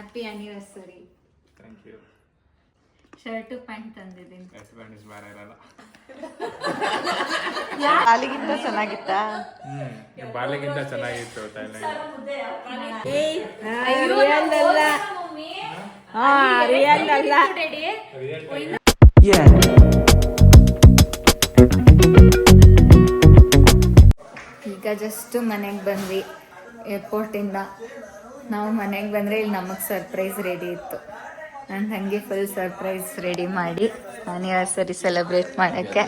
Happy anniversary. Thank you. Shirt pant ತಂದಿದ್ದೀನಿ. Shirt pant ಇಸ್ ಬೇರೆ ಇರಲ್ಲ. ಬಾಲಿಗಿಂತ ಚೆನ್ನಾಗಿತ್ತಾ? ಬಾಲಿಗಿಂತ ಚೆನ್ನಾಗಿತ್ತು. ಈಗ ಜಸ್ಟ್ ಮನೆಗೆ ಬಂದ್ವಿ ಏರ್ಪೋರ್ಟಿಂದ. ನಾವು ಮನೆಗೆ ಬಂದರೆ ಇಲ್ಲಿ ನಮಗೆ ಸರ್ಪ್ರೈಸ್ ರೆಡಿ ಇತ್ತು. ನನ್ನ ತಂಗಿ ಫುಲ್ ಸರ್ಪ್ರೈಸ್ ರೆಡಿ ಮಾಡಿ ಆನಿವರ್ಸರಿ ಸೆಲೆಬ್ರೇಟ್ ಮಾಡೋಕ್ಕೆ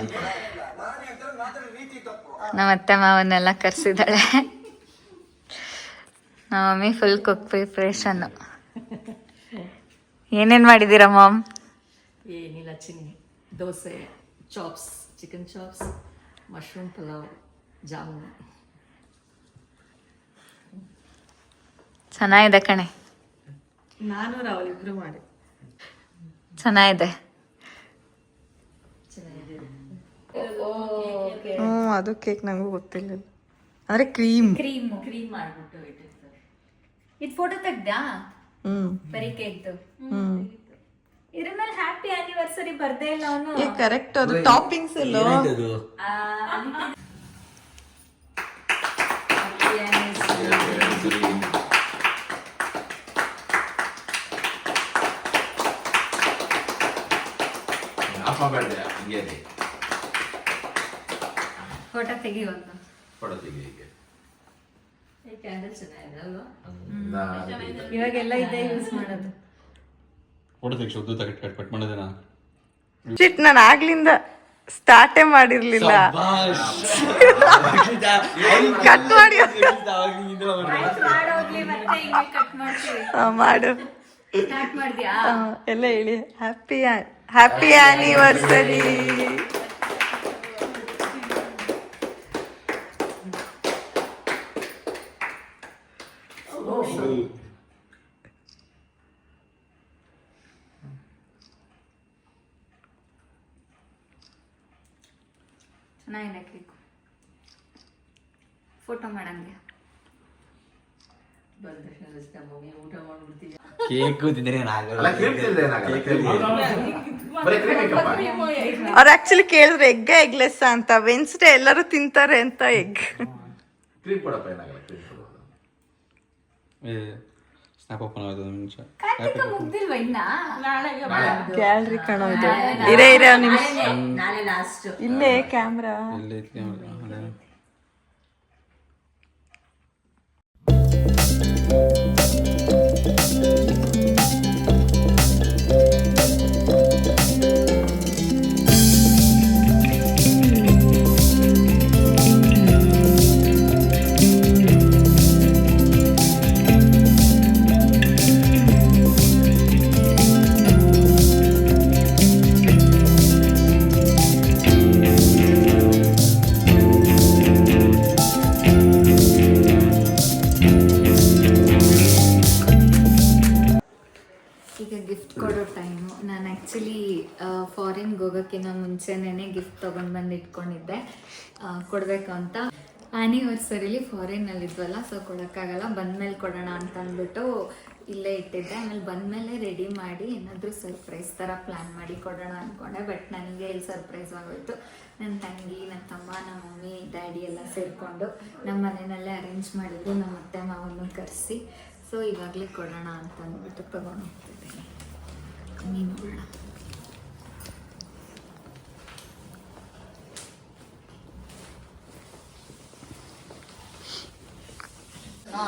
ನಮ್ಮ ಅತ್ತೆ ಮಾವನ್ನೆಲ್ಲ ಕರೆಸಿದ್ದಾಳೆ. ನಮ್ಮ ಮಮ್ಮಿ ಫುಲ್ ಕುಕ್ ಪ್ರಿಪ್ರೇಷನ್ನು. ಏನೇನು ಮಾಡಿದ್ದೀರಾ ಮಾಮ್? ಏನಿಲ್ಲ ಚಿನ್ನಿ, dosa, chops, chicken chops, mushroom pulao, jamun. ಚೆನ್ನಾಗಿದೆ ಕಣೆ. ನಾನು ರಾಹುಲ್ ಇಬ್ರು ಮಾಡಿ ಚೆನ್ನಾಗಿದೆ. ಅದು ಕೇಕ್ ನಂಗೂ ಗೊತ್ತಿಲ್ಲ. ಅಂದ್ರೆ ಕ್ರೀಮ್ ಮಾಡ್ಬಿಟ್ಟು ಇದು ಫೋಟೋ ತೆಗ್ದಾ? ಬರೀ ಕೇಕ್ದು. ಇದ್ರ ಮೇಲೆ ಹ್ಯಾಪಿ ಆನಿವರ್ಸರಿ ಬರ್ದೇ ಇಲ್ಲ ಅವನು. ಕರೆಕ್ಟ್, ಅದು ಟಾಪಿಂಗ್ಸ್ ಇಲ್ಲ. ಫೋಟೋ ತೆಗಿ ಒಂದು. ಇವಾಗೆಲ್ಲ ಇದೇ ಯೂಸ್ ಮಾಡೋದು. ಶಿಟ್, ನಾನು ಆಗ್ಲಿಂದ ಸ್ಟಾರ್ಟೇ ಮಾಡಿರ್ಲಿಲ್ಲ. ಕಟ್ ಮಾಡಿ ಮಾಡು. ಎಲ್ಲ ಹೇಳಿ. Happy anniversary. ಚೆನ್ನಾಗಿದೆ ಕೇಕು. ಫೋಟೋ ಮಾಡಂಗೆ. ಅವ್ರು ಆಕ್ಚುಲಿ ಕೇಳಿದ್ರೆ ಎಗ್ಲೆಸ್ ಅಂತ. ವೆನ್ಸ್ಡೇ ಎಲ್ಲರೂ ತಿಂತಾರೆ ಅಂತ ಎಗ್. ಗ್ಯಾಲರಿ ಕಾಣೋದು. ಇರೇ ನಿಮಿಷ, ಇಲ್ಲೇ ಕ್ಯಾಮ್ರಾ. ಫಾರಿನ್ಗೆ ಹೋಗೋಕ್ಕಿಂತ ಮುಂಚೆನೇ ಗಿಫ್ಟ್ ತೊಗೊಂಡು ಬಂದು ಇಟ್ಕೊಂಡಿದ್ದೆ ಕೊಡಬೇಕು ಅಂತ. ಆ್ಯನಿವರ್ಸರಿಲಿ ಫಾರಿನ್ನಲ್ಲಿದ್ವಲ್ಲ, ಸೊ ಕೊಡೋಕ್ಕಾಗಲ್ಲ, ಬಂದಮೇಲೆ ಕೊಡೋಣ ಅಂತ ಅಂದ್ಬಿಟ್ಟು ಇಲ್ಲೇ ಇಟ್ಟಿದ್ದೆ. ಆಮೇಲೆ ಬಂದಮೇಲೆ ರೆಡಿ ಮಾಡಿ ಏನಾದರೂ ಸರ್ಪ್ರೈಸ್ ಥರ ಪ್ಲ್ಯಾನ್ ಮಾಡಿ ಕೊಡೋಣ ಅಂದ್ಕೊಂಡೆ. ಬಟ್ ನನಗೆ ಇಲ್ಲಿ ಸರ್ಪ್ರೈಸ್ ಆಗೋಯ್ತು. ನನ್ನ ತಂಗಿ, ನನ್ನ ತಮ್ಮ, ನಮ್ಮ ಮಮ್ಮಿ, ಡ್ಯಾಡಿ ಎಲ್ಲ ಸೇರಿಕೊಂಡು ನಮ್ಮ ಮನೆಯಲ್ಲೇ ಅರೇಂಜ್ ಮಾಡಿದ್ದು. ನಮ್ಮ ಅತ್ತೆ ಮಾವನ್ನು ಕರೆಸಿ, ಸೊ ಇವಾಗಲೇ ಕೊಡೋಣ ಅಂತ ಅಂದ್ಬಿಟ್ಟು ತೊಗೊಂಡು ಹೋಗ್ತಿದ್ದೀನಿ. ನೀನು ನೋಡೋಣ.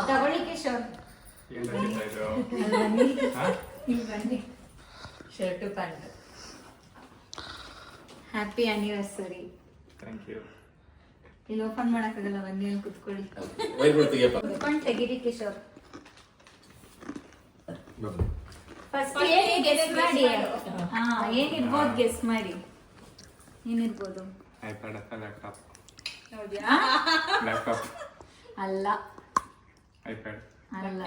ತಗೊಳ್ಳಿ ಕಿಶೋರ್. ಬನ್ನಿ. Shirt pant. Happy anniversary. Thank you. ಇಲ್ಲಿ ಓಪನ್ ಮಾಡೋಕ್ಕಾಗಲ್ಲ, ಬನ್ನಿ ಅಲ್ಲಿ ಕುತ್ಕೊಳ್ಳಿ. ಕುತ್ಕೊಂಡು ತೆಗೀರಿ ಕಿಶೋರ್. ಫಸ್ಟ್ ಏನು ಗೆಸ್ ಮಾಡಿ. ಏನಿರ್ಬೋದು ಗೆಸ್ ಮಾಡಿ. ಏನಿರ್ಬೋದು? ಐಪ್ಯಾಡ್ ಅಥವಾ ಲ್ಯಾಪ್ಟಾಪ್? ಹೌದಾ? ಲ್ಯಾಪ್ಟಾಪ್ ಅಲ್ಲ. ಐಪ್ಯಾಡ್ ಅಲ್ಲ.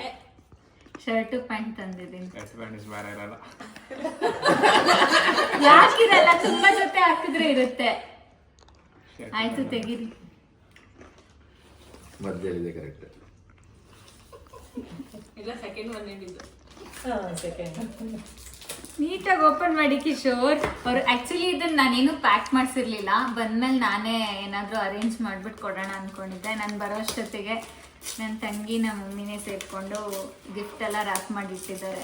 ಶರ್ಟು ಪ್ಯಾಂಟ್ ತಂದಿದ್ದೀನಿ. ಶರ್ಟ್ ಪ್ಯಾಂಟ್ ಇಸ್ ಬೇರೆ ಇರಲ್ಲ. ಯಾಕಿರಲ್ಲ? ತುಂಬಾ ಜೊತೆ ಹಾಕಿದ್ರೆ ಇರುತ್ತೆ. ಆಯ್ತು, ತೆಗೀರಿ. ಮಧ್ಯಲ್ಲಿದೆ ಕರೆಕ್ಟ್. ಇಲ್ಲ, ಸೆಕೆಂಡ್ ಒನ್ ಹೇಳಿದ್ದು. ನೀಟಾಗಿ ಓಪನ್ ಮಾಡಿ ಕಿಶೋರ್. ಅವ್ರು ಆಕ್ಚುಲಿ ಇದನ್ನ ನಾನೇನು ಪ್ಯಾಕ್ ಮಾಡಿಸಿರ್ಲಿಲ್ಲ, ಬಂದ್ಮೇಲೆ ನಾನೇ ಏನಾದರೂ ಅರೇಂಜ್ ಮಾಡ್ಬಿಟ್ಟು ಕೊಡೋಣ ಅನ್ಕೊಂಡಿದ್ದೆ. ನಾನು ಬರೋ ಅಷ್ಟೊತ್ತಿಗೆ ನನ್ನ ತಂಗಿ ನಮ್ಮ ಮಮ್ಮಿನೇ ಸೇರ್ಕೊಂಡು ಗಿಫ್ಟ್ ಎಲ್ಲ ರ್ಯಾಪ್ ಮಾಡಿಟ್ಟಿದ್ದಾರೆ.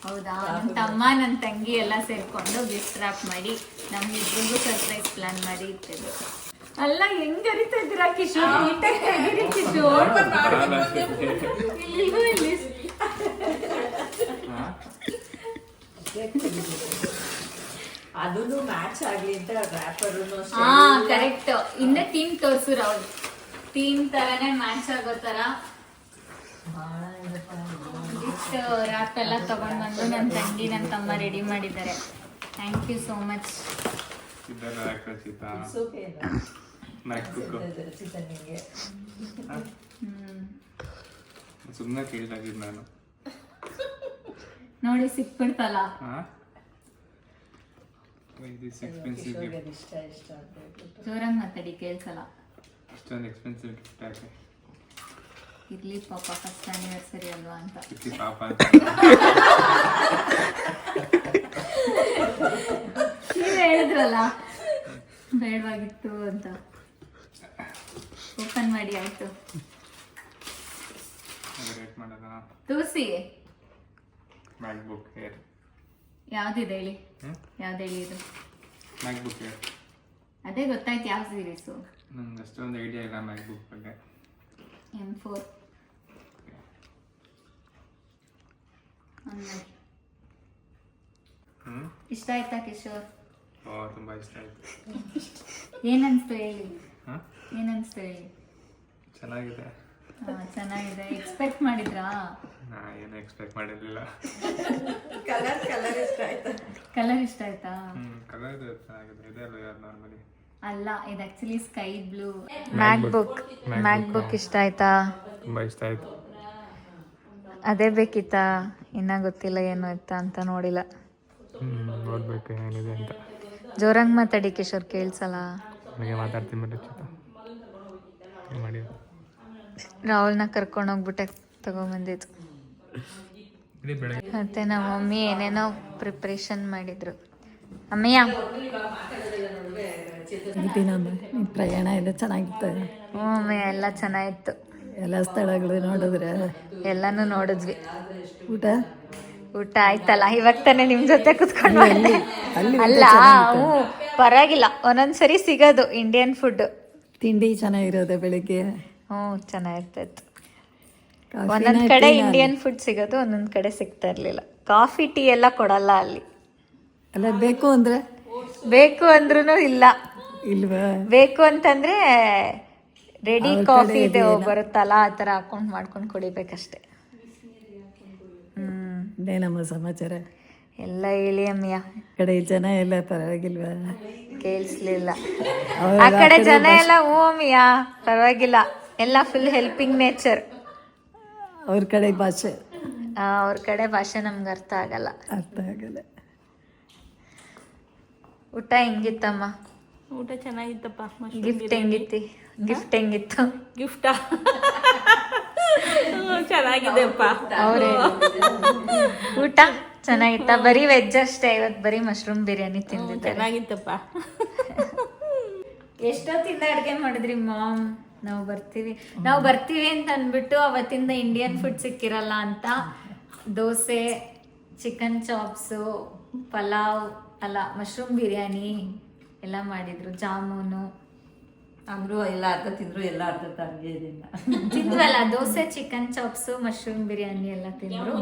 ಹೌದಾ, ನನ್ನ ತಮ್ಮ ನನ್ನ ತಂಗಿ ಎಲ್ಲ ಸೇರ್ಕೊಂಡು ಗಿಫ್ಟ್ ರ್ಯಾಪ್ ಮಾಡಿ ನಮ್ಮಿಬ್ರಿಗೂ ಸರ್ಪ್ರೈಸ್ ಪ್ಲಾನ್ ಮಾಡಿ ಇಟ್ಟಿದ್ರು. ಅಲ್ಲ ಹೆಂಗ್ ಅರಿತಾ ಇದ್ದೀರಾ ಕಿಶೋರ್? ನೀಟಾಗಿ ತೆಗೀರಿ ಕಿಶೋರ್. ಇಲ್ಲಿಗೂ ಇಲ್ಲಿ ಅದನ್ನು ಮ್ಯಾಚ್ ಆಗ್ಲಿ ಅಂತ ರ್ಯಾಪರ್. ಹಾ ಕರೆಕ್ಟ್. ಹಿಂದೆ ಥೀಮ್ ತೋರ್ಸುರ ಅವ್ರು, ಥೀಮ್ ತರನೇ ಮ್ಯಾಚ್ ಆಗೋ ತರ ಇಷ್ಟು ರ್ಯಾಪ್ ಎಲ್ಲ ತಗೊಂಡ್ ಬಂದು ನನ್ನ ತಂಗಿ ನನ್ನ ತಮ್ಮ ರೆಡಿ ಮಾಡಿದ್ದಾರೆ. Thank you so much. ಸುಮ್ಮನೆ ಕೇಳಿದಾಗಿದ್ದು ನಾನು ನೋಡಿ ಸಿಕ್ಬಿಡ್ತಲ್ಲ. ಜೋರಾಗಿ ಮಾತಾಡಿ ಕೇಳ್ಸಲ್ಲ. ಅಷ್ಟೊಂದು ಎಕ್ಸ್ಪೆನ್ಸಿವ್ ಗಿಫ್ಟ್ ಯಾಕೆ ಇರ್ಲಿ ಪಾಪ, ಫಸ್ಟ್ ಆನಿವರ್ಸರಿ ಅಲ್ವಾ ಅಂತ. ಪಾಪ ನೀವ್ ಹೇಳಿದ್ರಲ್ಲ ಬೇಡವಾಗಿತ್ತು ಅಂತ. ಓಪನ್ ಮಾಡಿ ಆಯ್ತು. ರೇಟ್ ಮಾಡೋದ ತೋರಿಸಿ ಮ್ಯಾಕ್ಬುಕ್ ಏರ್. ಯಾವ್ದಿದೆ ಹೇಳಿ, ಯಾವ್ದು ಹೇಳಿ ಇದು? MacBook air. ಅದೇ ಗೊತ್ತಾಯ್ತು ಯಾವ ಸೀರೀಸು. ನಂಗೆ ಅಷ್ಟೊಂದು ಐಡಿಯಾ ಇಲ್ಲ ಮ್ಯಾಕ್ಬುಕ್ ಬಗ್ಗೆ. M4 ಇಷ್ಟ ಆಯ್ತಾ ಕಿಶೋರ್? ತುಂಬಾ ಇಷ್ಟ ಆಯ್ತು. ಏನನ್ಸ್ತು ಹೇಳಿ, ಏನನ್ಸ್ತು ಹೇಳಿ? ಚೆನ್ನಾಗಿದೆ. ಚೆನ್ನಾಗಿದೆ. ಎಕ್ಸ್ಪೆಕ್ಟ್ ಮಾಡಿದ್ರಾ? ನಾ ಏನು ಎಕ್ಸ್ಪೆಕ್ಟ್ ಮಾಡಿರಲಿಲ್ಲ. ಕಲರ್ ಇಷ್ಟ ಆಯ್ತಾ? ಕಲರ್ ಇಷ್ಟ ಆಯ್ತಾ? ಕಲರ್ ಚೆನ್ನಾಗಿದೆ. ಇದೆ ಅಲ್ವ ಯಾರು ನಾರ್ಮಲಿ? ಅಲ್ಲ, ಇದು ಆಕ್ಚುಲಿ ಸ್ಕೈ ಬ್ಲೂ. ಮ್ಯಾಕ್ಬುಕ್ ಇಷ್ಟ ಆಯ್ತಾ? ತುಂಬಾ ಇಷ್ಟ ಆಯ್ತು. ಅದೇ ಬೇಕಿತ್ತಾ? ಇನ್ನ ಗೊತ್ತಿಲ್ಲ ಏನು ಆಯ್ತಾ ಅಂತ, ನೋಡಿಲ್ಲ. ನೋಡ್ಬೇಕು ಏನಿದೆ ಅಂತ. ಜೋರಾಗಿ ಮಾತಾಡಿ ಕಿಶೋರ್, ಕೇಳ್ಸಲ್ಲ. ನನಗೆ ಮಾತಾಡ್ತೀನಿ ಮಾಡಿ. ರಾಹುಲ್ನ ಕರ್ಕೊಂಡು ಹೋಗ್ಬಿಟ್ಟೆ ತಗೊಂಬಂದಿದ್ದು. ಮತ್ತೆ ನಮ್ಮ ಮಮ್ಮಿ ಏನೇನೋ ಪ್ರಿಪ್ರೇಷನ್ ಮಾಡಿದ್ರು. ಅಮ್ಮಯ್ಯ ಪ್ರಯಾಣ ಎಲ್ಲ ಚೆನ್ನಾಗಿತ್ತು. ಹ್ಞೂ ಅಮ್ಮಯ್ಯ, ಎಲ್ಲ ಚೆನ್ನಾಗಿತ್ತು. ಎಲ್ಲ ಸ್ಥಳಗಳು ನೋಡಿದ್ರೆ ಎಲ್ಲಾನು ನೋಡಿದ್ವಿ. ಊಟ ಆಯ್ತಲ್ಲ, ಇವಾಗ ತಾನೇ ನಿಮ್ ಜೊತೆ ಕುತ್ಕೊಂಡು ಅಲ್ಲ. ಹ್ಞೂ ಪರವಾಗಿಲ್ಲ, ಒಂದೊಂದ್ಸರಿ ಸಿಗೋದು ಇಂಡಿಯನ್ ಫುಡ್. ತಿಂಡಿ ಚೆನ್ನಾಗಿರೋದೆ ಬೆಳಿಗ್ಗೆ. ಹ್ಞೂ ಚೆನ್ನಾಗಿರ್ತಾಯಿತ್ತು. ಒಂದೊಂದ್ ಕಡೆ ಇಂಡಿಯನ್ ಫುಡ್ ಸಿಗೋದು, ಒಂದೊಂದ್ ಕಡೆ ಸಿಗ್ತಾ ಇರ್ಲಿಲ್ಲ. ಕಾಫಿ ಟೀ ಎಲ್ಲ ಕೊಡಲ್ಲ ಅಲ್ಲಿ. ಅಲ್ಲ ಬೇಕು ಅಂದ್ರೆ ಬೇಕು ಅಂದ್ರೂ ಇಲ್ಲ. ಇಲ್ವಾ? ಬೇಕು ಅಂತಂದ್ರೆ ರೆಡಿ ಕಾಫಿ ಇದೆ ಬರುತ್ತಲ್ಲ, ಆ ಥರ ಹಾಕೊಂಡು ಮಾಡ್ಕೊಂಡು ಕುಡಿಬೇಕಷ್ಟೆ. ನಮ್ಮ ಸಮಾಚಾರ ಎಲ್ಲ ಹೇಳಿ ಅಮ್ಮಯ್ಯ. ಕಡೆ ಜನ ಎಲ್ಲ ಪರವಾಗಿಲ್ವಾ? ಕೇಳಿಸ್ಲಿಲ್ಲ. ಆ ಕಡೆ ಜನ ಎಲ್ಲ ಹ್ಞೂ ಅಮ್ಮಯ್ಯ ಪರವಾಗಿಲ್ಲ, ಎಲ್ಲ ಫುಲ್ ಹೆಲ್ಪಿಂಗ್ ನೇಚರ್. ಅವ್ರ ಕಡೆ ಭಾಷೆ, ಅವ್ರ ಕಡೆ ಭಾಷೆ ನಮ್ಗೆ ಅರ್ಥ ಆಗಲ್ಲ. ಊಟ ಹೆಂಗಿತ್ತಮ್ಮ? ಊಟ ಚೆನ್ನಾಗಿತ್ತಪ್ಪ. ಗಿಫ್ಟ್ ಹೆಂಗಿತ್ತು? ಗಿಫ್ಟಾ ಚೆನ್ನಾಗಿದೆಪ್ಪ. ಅವ್ರೆ ಊಟ ಚೆನ್ನಾಗಿತ್ತ? ಬರೀ ವೆಜ್ ಅಷ್ಟೇ, ಇವತ್ತು ಬರೀ ಮಶ್ರೂಮ್ ಬಿರಿಯಾನಿ ತಿಂದಿದ್ದೆ. ಚೆನ್ನಾಗಿತ್ತಪ್ಪ. ಎಷ್ಟೊತ್ತಿಂದ ಅಡುಗೆ ಮಾಡಿದ್ರಿ ಮಾಮ್? ನಾವು ಬರ್ತೀವಿ ಅಂತ ಅಂದ್ಬಿಟ್ಟು ಅವತ್ತಿಂದ ಇಂಡಿಯನ್ ಫುಡ್ ಸಿಕ್ಕಿರಲ್ಲ ಅಂತ ದೋಸೆ, ಚಿಕನ್ ಚಾಪ್ಸು, ಪಲಾವ್ ಅಲ್ಲ ಮಶ್ರೂಮ್ ಬಿರಿಯಾನಿ ಎಲ್ಲ ಮಾಡಿದ್ರು. ಜಾಮೂನು ಅಂದ್ರು ಎಲ್ಲ ಅರ್ಧ ತಿಂದ್ರು, ಎಲ್ಲ ಅರ್ಧ ತಿಂದ್ವಲ್ಲ. Dosa, chicken chops, mushroom biryani ಎಲ್ಲ ತಿಂದ್ರು.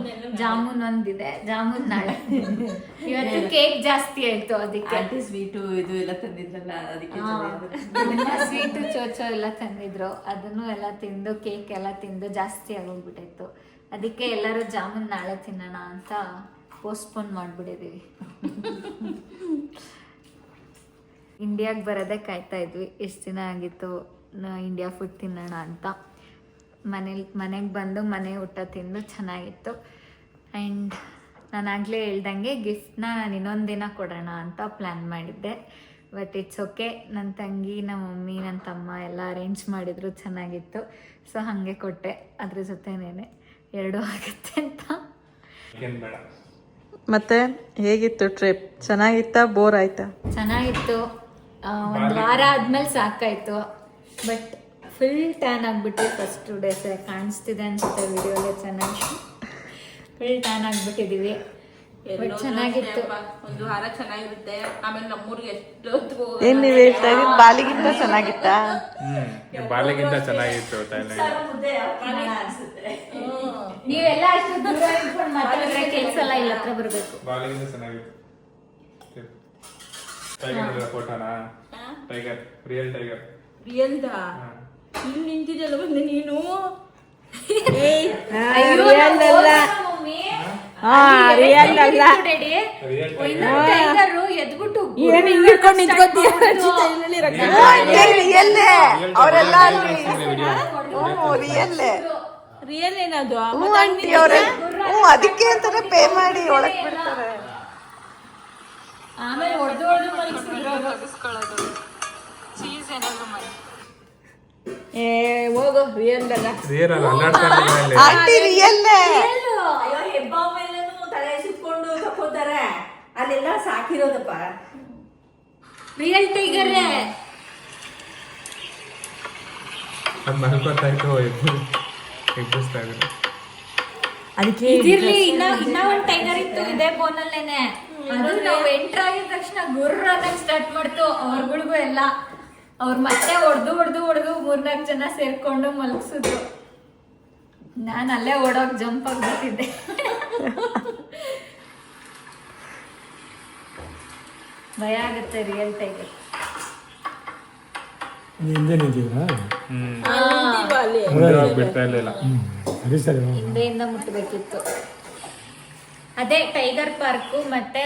ಜಾಮೂನ್ ಒಂದಿದೆ, ಜಾಮೂನ್ ನಾಳೆ. ಇವತ್ತು ಕೇಕ್ ಜಾಸ್ತಿ ಆಯ್ತು, ಅದಕ್ಕೆ ಸ್ವೀಟು ಇದು ಎಲ್ಲ ತಂದಿದ್ರಲ್ಲ, ಅದಕ್ಕೆ ಸ್ವೀಟು ಚೋಚೋ ಎಲ್ಲ ತಂದಿದ್ರು. ಅದನ್ನು ಎಲ್ಲ ತಿಂದು, ಕೇಕ್ ಎಲ್ಲ ತಿಂದು ಜಾಸ್ತಿ ಆಗೋಗ್ಬಿಟ್ಟಿತ್ತು. ಅದಕ್ಕೆ ಎಲ್ಲರೂ ಜಾಮೂನ್ ನಾಳೆ ತಿನ್ನೋಣ ಅಂತ ಪೋಸ್ಟ್ಪೋನ್ ಮಾಡಿಬಿಟ್ಟಿದ್ದೀವಿ. ಇಂಡಿಯಾಗೆ ಬರೋದೇ ಕಾಯ್ತಾ ಇದ್ವಿ, ಎಷ್ಟು ದಿನ ಆಗಿತ್ತು ಇಂಡಿಯಾ ಫುಡ್ ತಿನ್ನೋಣ ಅಂತ. ಮನೆಗೆ ಬಂದು ಮನೆ ಊಟ ತಿಂದು ಚೆನ್ನಾಗಿತ್ತು. ಆ್ಯಂಡ್ ನಾನು ಆಗಲೇ ಹೇಳ್ದಂಗೆ ಗಿಫ್ಟ್ನ ನಾನು ಇನ್ನೊಂದು ದಿನ ಕೊಡೋಣ ಅಂತ ಪ್ಲ್ಯಾನ್ ಮಾಡಿದ್ದೆ. ಬಟ್ ಇಟ್ಸ್ ಓಕೆ, ನನ್ನ ತಂಗಿ, ನಮ್ಮ ಮಮ್ಮಿ, ನನ್ನ ತಮ್ಮ ಎಲ್ಲ ಅರೇಂಜ್ ಮಾಡಿದ್ರು, ಚೆನ್ನಾಗಿತ್ತು. ಸೊ ಹಾಗೆ ಕೊಟ್ಟೆ. ಅದ್ರ ಜೊತೆನೇ ಎರಡೂ ಆಗುತ್ತೆ ಅಂತ. ಏನು ಬೇಡ. ಮತ್ತೆ ಹೇಗಿತ್ತು ಟ್ರಿಪ್? ಚೆನ್ನಾಗಿತ್ತಾ ಬೋರ್ ಆಯ್ತಾ? ಚೆನ್ನಾಗಿತ್ತು. ಒಂದು ವಾರ ಆದ್ಮೇಲೆ ಸಾಕಾಯ್ತು. ಬಟ್ ಫುಲ್ ಟ್ಯಾನ್ ಆಗಿಬಿಟ್ಟು ಫಸ್ಟ್ 2 days ಕಾಣಿಸ್ತಿದೆ ಅನ್ಸುತ್ತೆ ವಿಡಿಯೋಗೆ. ಚೆನ್ನಾಗಿ ಫುಲ್ ಟ್ಯಾನ್ ಆಗಿಬಿಟ್ಟಿದ್ದೀವಿ. ಬಟ್ ಚೆನ್ನಾಗಿತ್ತು. ಒಂದು ವಾರ ಚೆನ್ನಾಗಿರುತ್ತೆ. ಆಮೇಲೆ ನಮ್ಮೂರಿಗೆ ಎಷ್ಟೊತ್ತು ಏನ್ ನೀವ್ ಹೇಳ್ತಾ ಇದ್ದೀರಿ? ಬಾಲಿಗಿಂತ ಚೆನ್ನಾಗಿತ್ತಾ? ಬಾಲಿಗಿಂತ ಚೆನ್ನಾಗಿತ್ತು ಥೈಲ್ಯಾಂಡ್. ನೀವೆಲ್ಲ ಅಷ್ಟು ದೂರ ಇಟ್ಕೊಂಡು ಮಾತಾಡಿದ್ರೆ ಕೆಲಸ ಎಲ್ಲ ಇಲ್ಲ ಹತ್ರ ಬರಬೇಕು. ಬಾಲಿಗಿಂತ ಚೆನ್ನಾಗಿತ್ತು. ಟೈಗರ್ ಫೋಟೋನಾ? Tiger, real tiger. ರಿಯಲ್ದಾ? ಇಲ್ಲಿ ನಿಂತಿದ್ದಲ್ಲ ಬಂದೆ ನೀನು. ಅವರೆಲ್ಲ ರಿಯಲ್ಲೇ. ರಿಯಲ್ ಏನದು? ಆಂಟಿ ಅವ್ರೆ, ಅದಕ್ಕೆ ಅಂತಾನೆ ಪೇ ಮಾಡಿ ಒಳಗ್ ಬಿಡ್ತಾರೆ. ಆಮೇಲೆ ಹೊಡೆದು ಹೊಡೆದು ಮಲಗಿಸ್ಕೊಳ್ಳೋದು. ಚೀಸ್ ಏನಾದ್ರು ಮಾಡಿ ಹೋಗು. ರಿಯಲ್ ಅಲ್ಲ. ರಿಯಲ್ ಅಲ್ಲ, ಅಲ್ಲಾಡ್ತಾರೆ. ಆಂಟಿ ರಿಯಲ್ಲೇ. ಅಯ್ಯೋ ಹೆಬ್ಬ ಮೇಲೇನು ತಲೆ ಸುತ್ಕೊಂಡು ತಕ್ಕೋತಾರೆ. ಅಲ್ಲೆಲ್ಲ ಸಾಕಿರೋದಪ್ಪ. Real tiger. ಅದು ಮಲ್ಕೊತಾಯ್ತು, ಎಬ್ಬಿಸ್ತಾ ಇದ್ರು. ಅದಕ್ಕೆ ಇದಿರ್ಲಿ, ಇನ್ನ ಒಂದ್ ಟೈಗರ್ ಇತ್ತು ಇದೇ ಬೋನಲ್ಲೇನೆ. ಅದು ನಾವು ಎಂಟರ್ ಆಗಿದ ತಕ್ಷಣ ಗುರ್ರ ಅನ್ನಕ್ ಸ್ಟಾರ್ಟ್ ಮಾಡ್ತು. ಅವ್ರಗಳಿಗೂ ಎಲ್ಲ ಅವ್ರು ಮತ್ತೆ ಹೊಡೆದು 3-4 ಜನ ಸೇರ್ಕೊಂಡು ಮಲಗಿಸಿದ್ರು. ನಾನು ಅಲ್ಲೇ ಓಡೋಕ್ ಜಂಪ್ ಆಗ್ಬಿಟ್ಟಿದ್ದೆ. ಭಯ ಆಗುತ್ತೆ ರಿಯಲ್ ಟೈಗರ್. ಹಿಂದೆ ನಿಂತಿದ್ರಾ? ಮುಂದೆ ಹೋಗಿ ಬಿಡ್ತಾ ಇರ್ಲಿಲ್ಲ. ಸರಿ ಹಿಂದೆಯಿಂದ ಮುಟ್ಟಬೇಕಿತ್ತು. ಅದೇ ಟೈಗರ್ ಪಾರ್ಕು ಮತ್ತೆ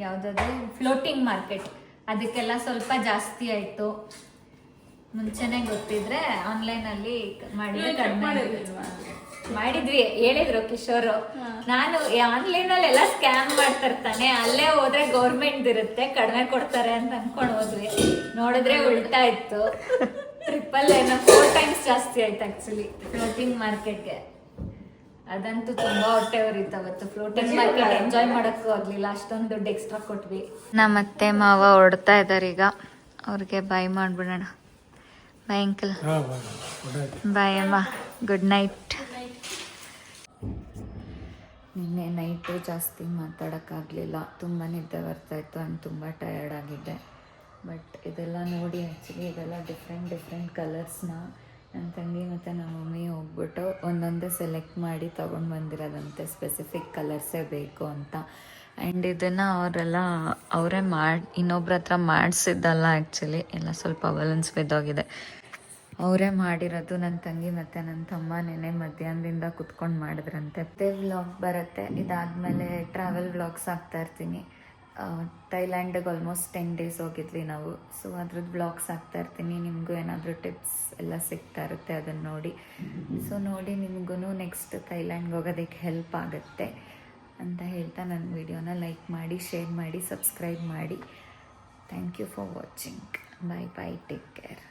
ಯಾವ್ದಾದ್ರು ಫ್ಲೋಟಿಂಗ್ ಮಾರ್ಕೆಟ್, ಅದಕ್ಕೆಲ್ಲ ಸ್ವಲ್ಪ ಜಾಸ್ತಿ ಆಯ್ತು. ಮುಂಚೆನೆ ಗೊತ್ತಿದ್ರೆ ಆನ್ಲೈನಲ್ಲಿ ಮಾಡಿದ್ರೆ ಕಡಿಮೆ ಮಾಡಿದ್ವಿ. ಹೇಳಿದ್ರು ಕಿಶೋರು. ನಾನು ಆನ್ಲೈನಲ್ಲಿ ಎಲ್ಲ ಸ್ಕ್ಯಾಮ್ ಮಾಡ್ತಿರ್ತಾನೆ, ಅಲ್ಲೇ ಹೋದ್ರೆ ಗೌರ್ಮೆಂಟ್ ಇರುತ್ತೆ, ಕಡಿಮೆ ಕೊಡ್ತಾರೆ ಅಂತ ಅನ್ಕೊಂಡು ಹೋದ್ವಿ. ನೋಡಿದ್ರೆ ಉಲ್ಟಾ ಇತ್ತು. ಟ್ರಿಪ್ಪಲ್ 4 times ಜಾಸ್ತಿ ಆಯ್ತು ಆಕ್ಚುಲಿ ಫ್ಲೋಟಿಂಗ್ ಮಾರ್ಕೆಟ್ಗೆ. ಅದಂತೂ ತುಂಬಾ ಹೊಟ್ಟೆ ಉರಿತು ಅವತ್ತು. ಫ್ಲೋಟಿಂಗ್ ಮಾರ್ಕೆಟ್ ಎಂಜಾಯ್ ಮಾಡಕ್ಕೂ ಆಗ್ಲಿಲ್ಲ, ಅಷ್ಟೊಂದು ದುಡ್ಡು ಎಕ್ಸ್ಟ್ರಾ ಕೊಟ್ವಿ. ನಮ್ಮ ಅತ್ತೆ ಮಾವ ಹೊಡ್ತಾ ಇದ್ದಾರೆ ಈಗ. ಅವ್ರಿಗೆ ಬಾಯ್ ಮಾಡ್ಬಿಡೋಣ. Bye uncle. ಬಾಯ್ ಅಮ್ಮ. Good night. ನಿನ್ನೆ ನೈಟು ಜಾಸ್ತಿ ಮಾತಾಡೋಕ್ಕಾಗಲಿಲ್ಲ, ತುಂಬ ನಿದ್ದೆ ಬರ್ತಾಯಿತ್ತು. ನಾನು ತುಂಬ ಟಯರ್ಡ್ ಆಗಿದ್ದೆ. ಬಟ್ ಇದೆಲ್ಲ ನೋಡಿ ಆ್ಯಕ್ಚುಲಿ ಇದೆಲ್ಲ ಡಿಫ್ರೆಂಟ್ ಕಲರ್ಸ್ನ ನನ್ನ ತಂಗಿ ಮತ್ತು ನಮ್ಮ ಮಮ್ಮಿ ಹೋಗ್ಬಿಟ್ಟು ಒಂದೊಂದೇ ಸೆಲೆಕ್ಟ್ ಮಾಡಿ ತೊಗೊಂಡು ಬಂದಿರೋದಂತೆ. ಸ್ಪೆಸಿಫಿಕ್ ಕಲರ್ಸೇ ಬೇಕು ಅಂತ. ಆ್ಯಂಡ್ ಇದನ್ನು ಅವರೇ ಇನ್ನೊಬ್ರ ಹತ್ರ ಮಾಡಿಸಿದ್ದಲ್ಲ ಆ್ಯಕ್ಚುಲಿ. ಎಲ್ಲ ಸ್ವಲ್ಪ ಬಲೂನ್ಸ್ ಬಿದ್ದೋಗಿದೆ. ಅವರೇ ಮಾಡಿರೋದು. ನನ್ನ ತಂಗಿ ಮತ್ತು ನನ್ನ ತಮ್ಮ ನೆನೆ ಮಧ್ಯಾಹ್ನದಿಂದ ಕುತ್ಕೊಂಡು ಮಾಡಿದ್ರಂತೆ. ಮತ್ತೆ ವ್ಲಾಗ್ ಬರುತ್ತೆ. ಇದಾದಮೇಲೆ ಟ್ರಾವೆಲ್ ವ್ಲಾಗ್ಸ್ ಹಾಕ್ತಾಯಿರ್ತೀನಿ. ಥೈಲ್ಯಾಂಡಿಗೆ ಆಲ್ಮೋಸ್ಟ್ 10 days ಹೋಗಿದ್ವಿ ನಾವು. ಸೊ ಅದ್ರದ್ದು ವ್ಲಾಗ್ಸ್ ಹಾಕ್ತಾಯಿರ್ತೀನಿ. ನಿಮಗೂ ಏನಾದರೂ ಟಿಪ್ಸ್ ಎಲ್ಲ ಸಿಗ್ತಾ ಇರುತ್ತೆ, ಅದನ್ನು ನೋಡಿ. ಸೊ ನೋಡಿ ನಿಮಗೂ ನೆಕ್ಸ್ಟ್ ಥೈಲ್ಯಾಂಡ್ಗೆ ಹೋಗೋದಕ್ಕೆ ಹೆಲ್ಪ್ ಆಗುತ್ತೆ ಅಂತ ಹೇಳ್ತಾ ನನ್ನ ವಿಡಿಯೋನ ಲೈಕ್ ಮಾಡಿ, ಶೇರ್ ಮಾಡಿ, ಸಬ್ಸ್ಕ್ರೈಬ್ ಮಾಡಿ. Thank you for watching. Bye bye, take care.